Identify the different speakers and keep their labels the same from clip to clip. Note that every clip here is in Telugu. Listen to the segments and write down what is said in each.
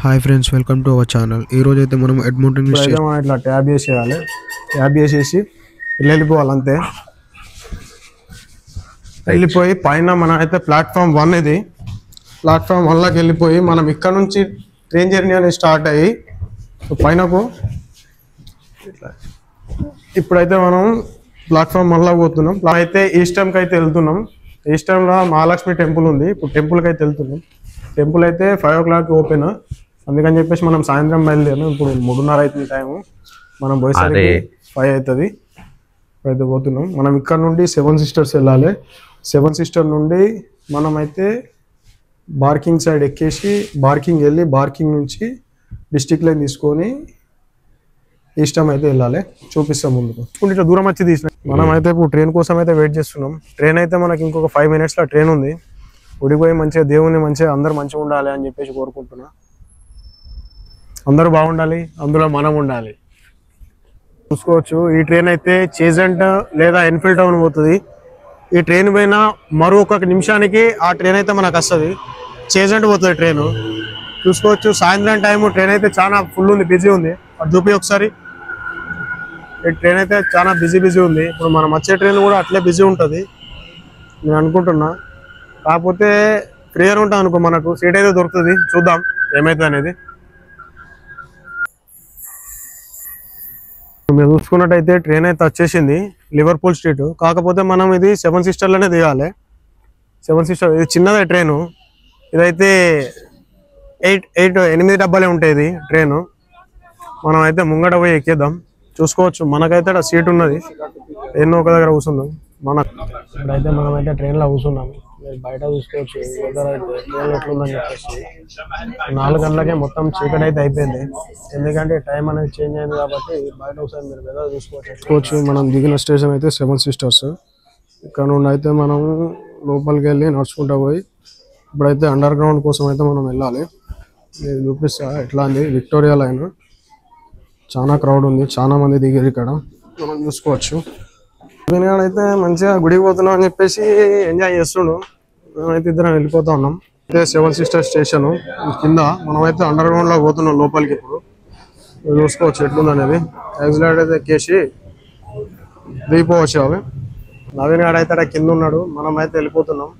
Speaker 1: Hi friends, welcome to our channel. ఈ రోజు అయితే మనం ఎడ్మంటన్
Speaker 2: స్టేషన్ ఇట్లా ట్యాబ్ చేసేయాలి. ట్యాబ్ చేసేసి వెళ్ళిపోవాలి అంతే. వెళ్ళిపోయి పైన మనం అయితే ప్లాట్ఫామ్ 1 ఇది. ప్లాట్ఫామ్ 1లోకి వెళ్ళిపోయి మనం ఇక్కడ నుంచి ట్రైన్ జర్నీ అనేది స్టార్ట్ అయ్యి పైనకు ఇప్పుడైతే మనం ప్లాట్ఫామ్ 1లో పోతున్నాం. అయితే ఈస్టర్న్కి అయితే వెళ్తున్నాం. ఈస్టర్న్లో మహాలక్ష్మి టెంపుల్ ఉంది. ఇప్పుడు టెంపుల్కి అయితే వెళ్తున్నాం. టెంపుల్ అయితే 5 o'clock ఓపెన్. అందుకని చెప్పేసి మనం సాయంత్రం బయలుదేరాం. ఇప్పుడు 3:30 అవుతుంది టైము. మనం పోయేసరికి 5 అవుతుంది. ఇప్పుడైతే పోతున్నాం. మనం ఇక్కడ నుండి 7 Sisters వెళ్ళాలి. 7 Sisters నుండి మనం అయితే బార్కింగ్ సైడ్ ఎక్కేసి బార్కింగ్ వెళ్ళి బార్కింగ్ నుంచి డిస్ట్రిక్ట్ లైన్ తీసుకొని ఈస్టర్న్ అయితే వెళ్ళాలి. చూపిస్తాం ముందుకు. ఇప్పుడు ఇట్లా దూరం వచ్చి తీసిన మనం అయితే ఇప్పుడు ట్రైన్ కోసం అయితే వెయిట్ చేస్తున్నాం. ట్రైన్ అయితే మనకి ఇంకొక 5 minutesలో ట్రైన్ ఉంది. ఉడిపోయి మంచిగా దేవుని మంచిగా అందరు మంచిగా ఉండాలి అని చెప్పేసి కోరుకుంటున్నా. అందరూ బాగుండాలి, అందులో మనం ఉండాలి. చూసుకోవచ్చు ఈ ట్రైన్ అయితే చేజెంట్ లేదా ఎన్ఫీల్డ్ టౌన్ పోతుంది. ఈ ట్రైన్ పైన మరొక నిమిషానికి ఆ ట్రైన్ అయితే మనకు వస్తుంది. చేజెంట్ పోతుంది ట్రైన్. చూసుకోవచ్చు సాయంత్రం టైము ట్రైన్ అయితే చాలా ఫుల్ ఉంది, బిజీ ఉంది. అది చూపి ఒకసారి. ఈ ట్రైన్ అయితే చాలా బిజీ ఉంది. ఇప్పుడు మనం వచ్చే ట్రైన్ కూడా అట్లే బిజీ ఉంటుంది నేను అనుకుంటున్నా. కాకపోతే ఫ్రీగా ఉంటాం అనుకో, మనకు సీట్ అయితే దొరుకుతుంది. చూద్దాం ఏమైతుంది అనేది. మీరు చూసుకున్నట్టయితే ట్రైన్ అయితే వచ్చేసింది లివర్పూల్ స్ట్రీట్. కాకపోతే మనం ఇది 7 Sistersలోనే దిగాలి. 7 Sisters ఇది చిన్నదే ట్రైను. ఇదైతే 8 డబ్బాలే ఉంటాయి ఇది ట్రైను. మనం అయితే ముంగట పోయి ఎక్కేద్దాం. చూసుకోవచ్చు మనకైతే సీట్ ఉన్నది. ఎన్నో ఒక దగ్గర కూర్చుందాం. ఇప్పుడైతే మనమైతే ట్రైన్లో కూర్చున్నాం. బయట చూసుకోవచ్చు వెదర్ అయితే ట్రైన్ ఎట్లుందని చెప్పేసి. 4 గంటలకే మొత్తం చీకటి అయితే అయిపోయింది. ఎందుకంటే టైం అనేది చేంజ్ అయింది కాబట్టి బయట ఒకసారి మీరు వెదర్ చూసుకోవచ్చు. మనం దిగిన స్టేషన్ అయితే 7 Sisters. ఇక్కడ నుండి అయితే మనం లోపలికి వెళ్ళి నడుచుకుంటూ పోయి ఇప్పుడైతే అండర్ గ్రౌండ్ కోసం అయితే మనం వెళ్ళాలి. నేను చూపిస్తా ఎట్లా ఉంది. విక్టోరియా లైన్ చాలా క్రౌడ్ ఉంది, చాలా మంది దిగారు ఇక్కడ మనం చూసుకోవచ్చు. అయితే మంచిగా గుడికి పోతున్నాం అని చెప్పేసి ఎంజాయ్ చేస్తున్నాం. మేమైతే ఇద్దరం వెళ్ళిపోతా ఉన్నాం. అయితే 7 Sisters స్టేషన్ కింద మనమైతే అండర్ గ్రౌండ్ లో పోతున్నాం లోపలికి. ఇప్పుడు చూసుకోవచ్చు ఎట్లుంది అనేది. యాక్సిడెంట్ అయితే ఎక్కేసి దిగిపోవచ్చు. అవి నవీన్ గారు అయితే కింద ఉన్నాడు. మనం అయితే వెళ్ళిపోతున్నాం.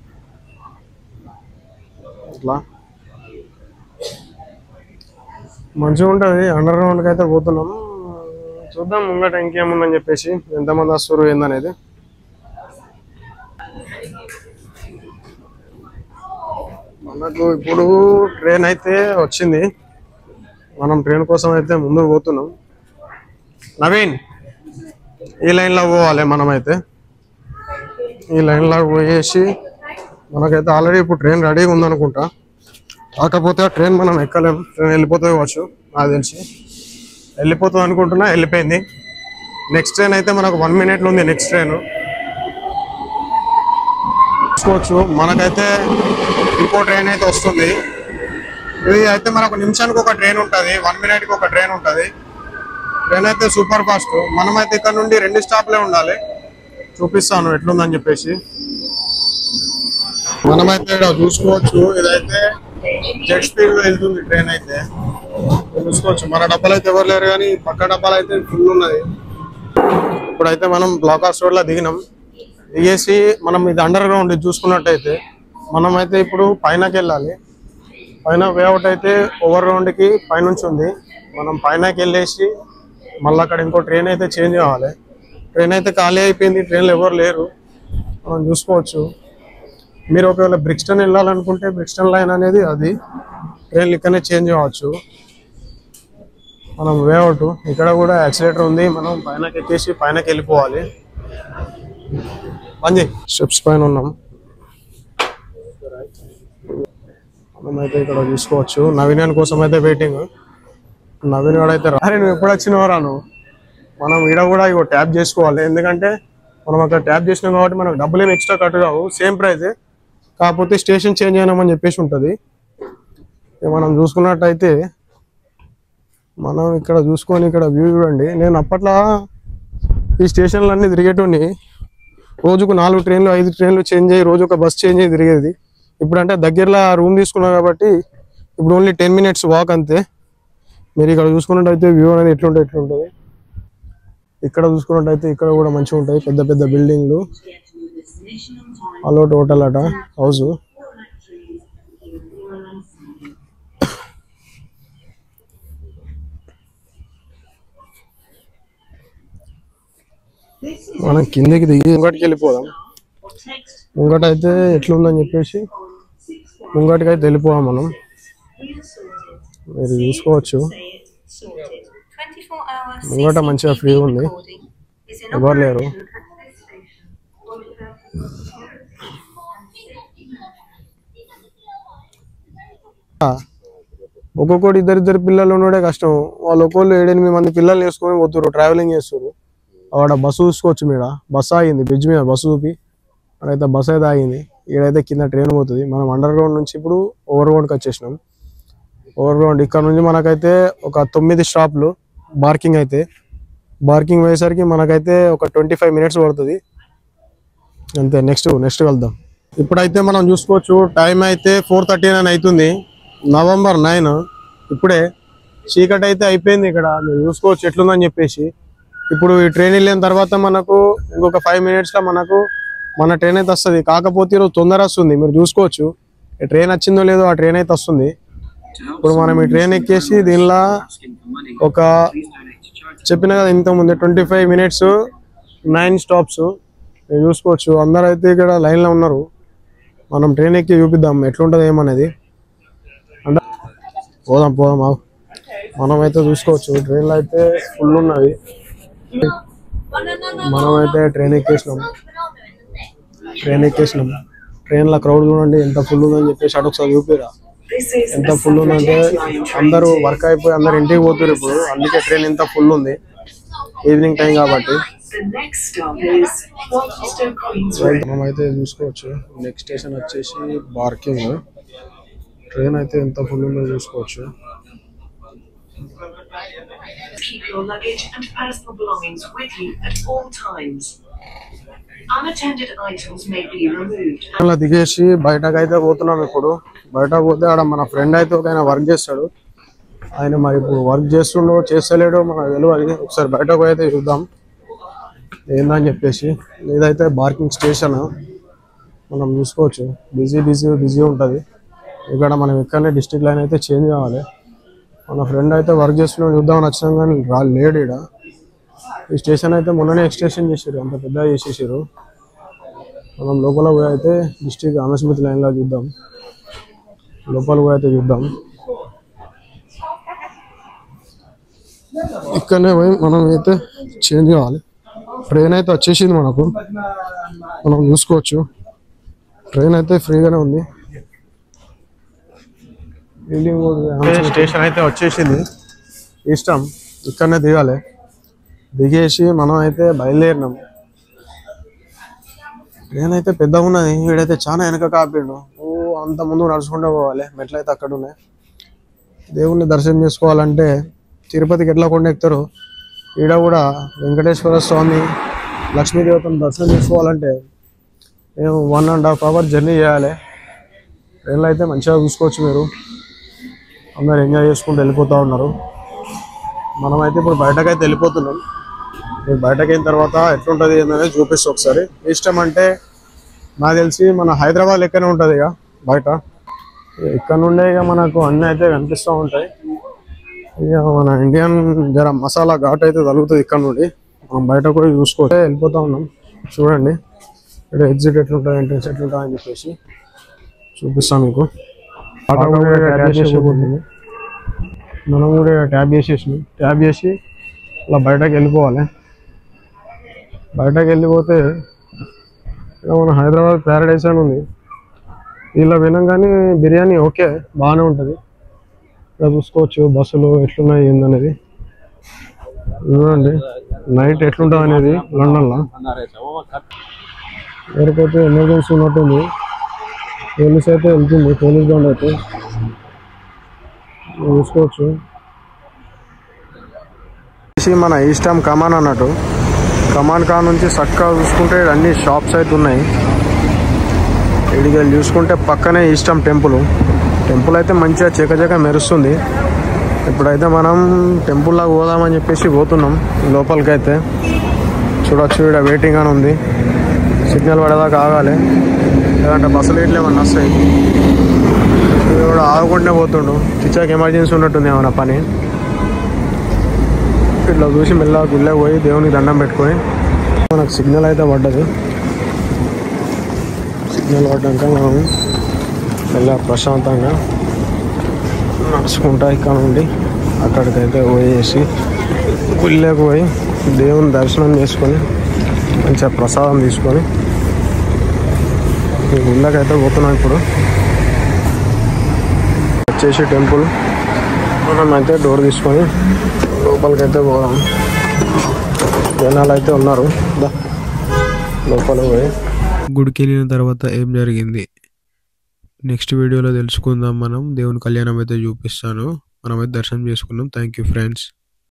Speaker 2: ఇట్లా మంచిగా ఉంటుంది. అండర్ గ్రౌండ్కి అయితే పోతున్నాం. చూద్దాం ముంగట ఇంకేముందని చెప్పేసి, ఎంతమంది వస్తారు ఏందనేది. మనకు ఇప్పుడు ట్రైన్ అయితే వచ్చింది. మనం ట్రైన్ కోసం అయితే ముందుకు పోతున్నాం. నవీన్ ఈ లైన్లో పోవాలి. మనమైతే ఈ లైన్లో పోయేసి మనకైతే ఆల్రెడీ ఇప్పుడు ట్రైన్ రెడీగా ఉందనుకుంటా. కాకపోతే ఆ ట్రైన్ మనం ఎక్కలేం. ట్రైన్ వెళ్ళిపోతుంది కావచ్చు నాకు తెలిసి. వెళ్ళిపోతుంది అనుకుంటున్నా, వెళ్ళిపోయింది. నెక్స్ట్ ట్రైన్ అయితే మనకు 1 minute ఉంది. నెక్స్ట్ ట్రైన్ చూసుకోవచ్చు. మనకైతే ఇంకో ట్రైన్ అయితే వస్తుంది. ఇది అయితే మనకు నిమిషానికి ఒక ట్రైన్ ఉంటుంది, 1 minuteకి ఒక ట్రైన్ ఉంటుంది. ట్రైన్ అయితే సూపర్ ఫాస్ట్. మనమైతే ఇక్కడ నుండి 2 స్టాప్లే ఉండాలి. చూపిస్తాను ఎట్లుందని చెప్పేసి. మనమైతే ఇక్కడ చూసుకోవచ్చు ఇదైతే జెట్ స్పీడ్ లో వెళ్తుంది ట్రైన్ అయితే. చూసుకోవచ్చు మన డబ్బాలు అయితే ఎవరు లేరు, కానీ పక్క డబ్బాలు అయితే ఫుల్ ఉన్నది. ఇప్పుడైతే మనం బ్లాక్ రోడ్ లో దిగినాం. దిగేసి మనం ఇది అండర్ గ్రౌండ్ చూసుకున్నట్టయితే మనం అయితే ఇప్పుడు పైనకి వెళ్ళాలి. పైన వేఅవుట్ అయితే ఓవర్ గ్రౌండ్కి పైనుంచి ఉంది. మనం పైనకి వెళ్ళేసి మళ్ళీ అక్కడ ఇంకో ట్రైన్ అయితే చేంజ్ కావాలి. ట్రైన్ అయితే ఖాళీ అయిపోయింది, ట్రైన్లో ఎవరు లేరు. మనం చూసుకోవచ్చు. మీరు ఒకవేళ బ్రిక్స్టన్ వెళ్ళాలనుకుంటే బ్రిక్స్టన్ లైన్ అనేది అది ట్రైన్లు ఇక్కడనే చేంజ్ కావచ్చు. మనం వేఅవుట్ ఇక్కడ కూడా యాక్సిలేటర్ ఉంది. మనం పైనకి ఎక్కేసి పైనకి వెళ్ళిపోవాలి. మంచి స్టెప్స్ పైన ఉన్నాం. మనమైతే ఇక్కడ చూసుకోవచ్చు. నవీన్ కోసం అయితే వెయిటింగ్. నవీన్ కూడా అయితే అరే నువ్వు ఎప్పుడు వచ్చినావు రాను. మనం ఈడ కూడా ఇగో ట్యాప్ చేసుకోవాలి. ఎందుకంటే మనం అక్కడ ట్యాప్ చేసినాం కాబట్టి మనకు డబ్బులు ఏమి ఎక్స్ట్రా కట్ కావు, సేమ్ ప్రైజే. కాకపోతే స్టేషన్ చేంజ్ అయినామని చెప్పేసి ఉంటుంది. మనం చూసుకున్నట్టయితే మనం ఇక్కడ చూసుకొని ఇక్కడ వ్యూ చూడండి. నేను అప్పట్లో ఈ స్టేషన్లన్నీ తిరిగేటోని. రోజుకు 4 ట్రైన్లు 5 ట్రైన్లు చేంజ్ అయ్యి రోజు ఒక బస్ చేంజ్ అయ్యి తిరిగేది. ఇప్పుడంటే దగ్గరలో రూమ్ తీసుకున్నాం కాబట్టి ఇప్పుడు ఓన్లీ 10 minutes వాక్ అంతే. మీరు ఇక్కడ చూసుకున్నట్టయితే వ్యూ అనేది ఎట్లుంటుంది. ఇక్కడ చూసుకున్నట్టయితే ఇక్కడ కూడా మంచిగా ఉంటాయి, పెద్ద పెద్ద బిల్డింగ్లు. అలోట్ హోటల్ అట హౌస్. మనం కిందకి దిగి ముంగటికి వెళ్ళిపోదాం. ముంగట అయితే ఎట్లుందని చెప్పేసి ముంగటికి అయితే వెళ్ళిపోదాం మనం. మీరు చూసుకోవచ్చు ముంగట మంచిగా ఫ్రీ ఉంది, ఎవరు లేరు. ఒక్కొక్కటి ఇద్దరిద్దరు పిల్లలు ఉండడే కష్టం. వాళ్ళు ఒక్కొక్కరు 7-8 మంది పిల్లలు వేసుకొని పోతున్నారు, ట్రావెలింగ్ చేస్తారు. అక్కడ బస్సు చూసుకోవచ్చు. మీద బస్సు ఆగింది, బ్రిడ్జ్ మీద బస్సు చూపి అక్కడైతే బస్సు అయితే ఆగింది. ఈడైతే కింద ట్రైన్ పోతుంది. మనం అండర్ గ్రౌండ్ నుంచి ఇప్పుడు ఓవర్ గ్రౌండ్కి వచ్చేసినాం. ఓవర్ గ్రౌండ్ ఇక్కడ నుంచి మనకైతే ఒక 9 స్టాప్లు బార్కింగ్ అయితే. బార్కింగ్ పోయేసరికి మనకైతే ఒక 25 minutes పడుతుంది అంతే. నెక్స్ట్ వెళ్దాం. ఇప్పుడైతే మనం చూసుకోవచ్చు టైం అయితే 4:39 అవుతుంది, November 9. ఇప్పుడే చీకటి అయితే అయిపోయింది. ఇక్కడ మీరు చూసుకోవచ్చు ఎట్లుందని చెప్పేసి. ఇప్పుడు ఈ ట్రైన్ వెళ్ళిన తర్వాత మనకు ఇంకొక 5 minutes మనకు మన ట్రైన్ అయితే వస్తుంది. కాకపోతే ఈరోజు తొందర వస్తుంది. మీరు చూసుకోవచ్చు ఈ ట్రైన్ వచ్చిందో లేదో, ఆ ట్రైన్ అయితే వస్తుంది. ఇప్పుడు మనం ఈ ట్రైన్ ఎక్కేసి దీనిలో ఒక చెప్పిన కదా ఇంతకుముందు 25 minutes 9 stops. మీరు చూసుకోవచ్చు అందరూ అయితే ఇక్కడ లైన్లో ఉన్నారు. మనం ట్రైన్ ఎక్కి చూపిద్దాం ఎట్లుంటుంది ఏమనేది. అంటే పోదాం మనమైతే చూసుకోవచ్చు ట్రైన్లో అయితే ఫుల్ ఉన్నది. మనమైతే ట్రైన్ ఎక్కేసినాం. ట్రైన్లో క్రౌడ్ చూడండి ఎంత ఫుల్ ఉందని చెప్పేసి అటు ఒకసారి చూపిరా ఎంత ఫుల్ ఉందంటే. అందరూ వర్క్ అయిపోయి అందరు ఇంటికి పోతారు ఇప్పుడు, అందుకే ట్రైన్ ఎంత ఫుల్ ఉంది. ఈవినింగ్ టైం కాబట్టి మనమైతే చూసుకోవచ్చు. నెక్స్ట్ స్టేషన్ వచ్చేసి బార్కింగ్. ట్రైన్ అయితే ఎంత ఫుల్ ఉందో చూసుకోవచ్చు.
Speaker 3: Keep your luggage and personal belongings with you at all times. Unattended items may be removed.
Speaker 2: అలా దిగేసి బయటకు అయితే పోతున్నాం. ఇప్పుడు బయటకు పోతే ఆడ మన ఫ్రెండ్ అయితే ఒక ఆయన వర్క్ చేస్తాడు. ఆయన మరి ఇప్పుడు వర్క్ చేస్తుండో చేస్తలేడో మనకు తెలియదు. ఒకసారి బయటకు అయితే చూద్దాం ఏందని చెప్పేసి. ఇదైతే బార్కింగ్ స్టేషన్ మనం చూసుకోవచ్చు. బిజీ ఉంటుంది ఇక్కడ. మనం ఇక్కడనే డిస్ట్రిక్ట్ లైన్ అయితే చేంజ్ కావాలి. మన ఫ్రెండ్ అయితే వర్క్ చేస్తున్నాడు, చూద్దామని వచ్చినాం కానీ లేడు ఇక్కడ. ఈ స్టేషన్ అయితే మొన్ననే ఎక్స్టెన్షన్ చేసారు, అంత పెద్దగా చేసేసారు. మనం లోపల పోయి అయితే డిస్ట్రిక్ట్ ఆమస్మిత్ లైన్లో చూద్దాం. లోపల పోయి అయితే చూద్దాం. ఇక్కడనే పోయి మనం అయితే చేంజ్ కావాలి. ట్రైన్ అయితే వచ్చేసింది మనకు, మనం చూసుకోవచ్చు. ట్రైన్ అయితే ఫ్రీగానే ఉంది. స్టేషన్ అయితే వచ్చేసింది. ఇష్టం ఇక్కడనే దిగాలి. దిగేసి మనం అయితే బయలుదేరినాం. ట్రైన్ అయితే పెద్దగా ఉన్నది. వీడైతే చాలా వెనక కాపిండు. అంత ముందు నడుచుకుంటూ పోవాలి. మెట్లయితే అక్కడ ఉన్నాయి. దేవుణ్ణి దర్శనం చేసుకోవాలంటే తిరుపతికి ఎట్లా కొండ ఎక్కుతారు, ఈడ కూడా వెంకటేశ్వర స్వామి లక్ష్మీదేవతను దర్శనం చేసుకోవాలంటే మేము 1.5 hours జర్నీ చేయాలి. ట్రైన్లో అయితే మంచిగా చూసుకోవచ్చు. మీరు అందరు ఎంజాయ్ చేసుకుంటూ వెళ్ళిపోతూ ఉన్నారు. మనమైతే ఇప్పుడు బయటకైతే వెళ్ళిపోతున్నాం. మీరు బయటకు అయిన తర్వాత ఎట్లుంటుంది ఏంటనేది చూపిస్తే ఒకసారి. ఇష్టం అంటే నాకు తెలిసి మన హైదరాబాద్ లెక్కనే ఉంటుంది ఇక బయట. ఇక్కడ నుండే ఇక మనకు అన్నీ అయితే కనిపిస్తూ ఉంటాయి. ఇక మన ఇండియన్ జర మసాలా ఘాట్ అయితే తగులుతుంది ఇక్కడ నుండి. మనం బయటకు పోయి చూసుకోవచ్చు. వెళ్ళిపోతూ ఉన్నాం. చూడండి ఇక్కడ ఎగ్జిట్ ఎట్లుంటుంది, ఎంట్రెన్స్ ఎట్లుంటుంది అని చెప్పేసి చూపిస్తాం మీకు. మనం కూడా ట్యాబ్ చేసి ఇలా బయటకు వెళ్ళిపోవాలి. బయటకు వెళ్ళిపోతే మన హైదరాబాద్ ప్యారడైస్ అని ఉంది. ఇలా వినంగానే బిర్యానీ ఓకే బాగానే ఉంటుంది. ఇక్కడ చూసుకోవచ్చు బస్సులు ఎట్లున్నాయి ఏందనేది. చూడండి నైట్ ఎట్లుంటుంది అనేది లండన్లో. ఎవరికైతే ఎమర్జెన్సీ ఉన్నట్టుంది. పోలీస్ అయితే వెళ్తుంది, పోలీస్ బండ్ అయితే చూసుకోవచ్చు. మన ఈస్టర్న్ కమాన్ అన్నట్టు. కమాన్ కా నుంచి చక్కగా చూసుకుంటే అన్ని షాప్స్ అయితే ఉన్నాయి. ఇడికి వెళ్ళి చూసుకుంటే పక్కనే ఈస్టర్న్ టెంపుల్ అయితే మంచిగా చకచక మెరుస్తుంది. ఇప్పుడైతే మనం టెంపుల్లోకి పోదామని చెప్పేసి పోతున్నాం లోపలికైతే. చూడొచ్చు ఇక్కడ వెయిటింగ్ అని ఉంది, సిగ్నల్ పడేదాకా ఆగాలి, లేదంటే బస్సులు ఇట్లా ఏమన్నా వస్తాయి. ఇది కూడా ఆగకుండా పోతుండు, చిచ్చాకి ఎమర్జెన్సీ ఉన్నట్టుంది ఏమన్నా పని. ఇట్లా చూసి మెల్లగా గుళ్ళకి పోయి దేవునికి దండం పెట్టుకొని మనకు సిగ్నల్ అయితే పడ్డది. సిగ్నల్ పడ్డాక మనం మెల్లగా ప్రశాంతంగా నడుచుకుంటా ఇక్కడ నుండి అక్కడికైతే పోయేసి గుళ్ళకి పోయి దేవుని దర్శనం చేసుకొని మంచిగా ప్రసాదం తీసుకొని ఈ గుళ్ళకి అయితే పోతున్నాం. ఇప్పుడు వచ్చేసి టెంపుల్ మనం అయితే డోర్ తీసుకొని లోపలికైతే పోదాం. జనాలు అయితే ఉన్నారు, లోపలికి పోయి
Speaker 1: గుడికి వెళ్ళిన తర్వాత ఏం జరిగింది నెక్స్ట్ వీడియోలో తెలుసుకుందాం. మనం దేవుని కళ్యాణం అయితే చూపిస్తాను. మనమైతే దర్శనం చేసుకున్నాం. Thank you friends.